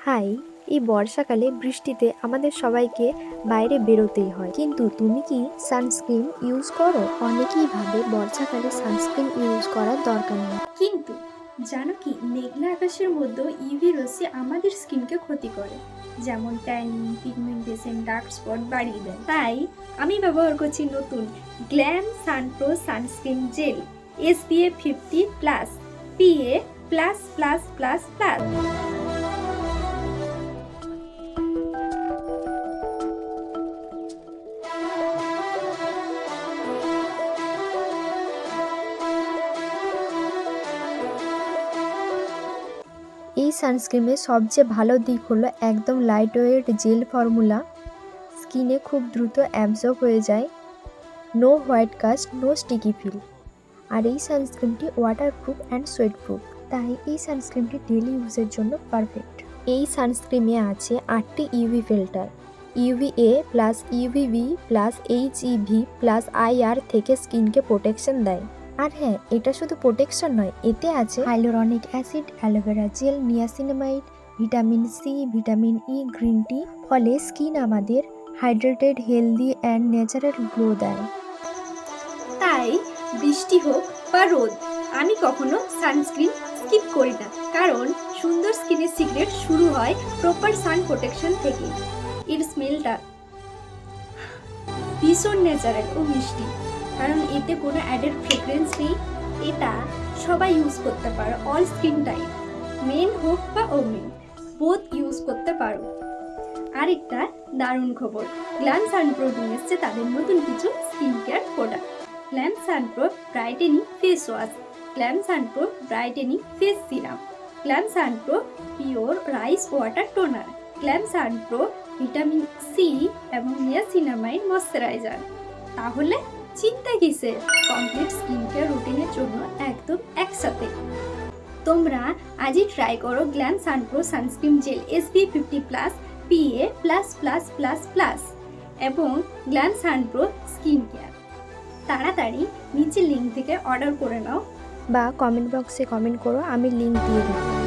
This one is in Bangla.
হাই, এই বর্ষাকালে বৃষ্টিতে আমাদের সবাইকে বাইরে বেরোতেই হয়, কিন্তু তুমি কি সানস্ক্রিন ইউজ করো? অনেকেই ভাবে বর্ষাকালে সানস্ক্রিন ইউজ করার দরকার নেই। কিন্তু জানো কি, মেঘলা আকাশের মধ্যেও ইউভি রশ্মি আমাদের স্কিনকে ক্ষতি করে, যেমন ট্যানিং, পিগমেন্টেশন, ডার্ক স্পট বাড়িয়ে দেয়। তাই আমি ব্যবহার করছি নতুন Glam SunPro sunscreen gel SPF 50+ PA++++। এই সানস্ক্রিনের সবচেয়ে ভালো দিক হলো একদম লাইট ওয়েট জেল ফর্মুলা, স্কিনে খুব দ্রুত অ্যাবজর্ব হয়ে যায়, no white cast, no sticky feel. আর এই সানস্ক্রিনটি ওয়াটারপ্রুফ অ্যান্ড সোয়েট প্রুফ, তাই এই সানস্ক্রিনটি ডেলি ইউজের জন্য পারফেক্ট। এই সানস্ক্রিনে আছে 8টি UV filter, UVA plus UVB plus HEV plus IR থেকে স্কিনকে প্রোটেকশন দেয়। আর হ্যাঁ, এটা শুধু প্রোটেকশন নয়, এতে আছে hyaluronic acid, aloe vera gel, niacinamide, vitamin C, vitamin E, green tea, ফলে স্কিন আমাদের hydrated, healthy and natural glow দেয়। তাই বৃষ্টি হোক বা রোদ, আমি কখনো সানস্ক্রিন স্কিপ করি না, কারণ সুন্দর স্কিনের সিক্রেট শুরু হয় প্রপার সান প্রোটেকশন থেকে। এর স্মেলটা ভীষণ ন্যাচারাল ও মিষ্টি, কারণ এতে কোনো অ্যাডেড ফ্রেগ্রেন্স নেই। এটা সবাই ইউজ করতে পারো, অল স্কিন টাইপ, মেন হোক বা ওমেন, বোথ ইউজ করতে পারো। আরেকটা দারুণ খবর, গ্ল্যাম সানপ্রো নিয়ে এসছে তাদের নতুন কিছু skin care product. Glam SunPro brightening face wash, Glam SunPro brightening face serum, Glam SunPro pure rice water toner, Glam SunPro vitamin C এবং নিয়াসিনামাইড ময়শ্চারাইজার। তাহলে চিন্তা কিসের, কমপ্লিট স্কিন কেয়ার রুটিনের জন্য একদম একসাথে। তোমরা আজই ট্রাই করো Glam SunPro sunscreen gel SPF 50+ PA++++ এবং গ্ল্যাম সানপ্রো স্কিন কেয়ার। তাড়াতাড়ি নিচে লিঙ্ক থেকে অর্ডার করে নাও বা কমেন্ট বক্সে কমেন্ট করো, আমি লিংক দিয়ে দেবো।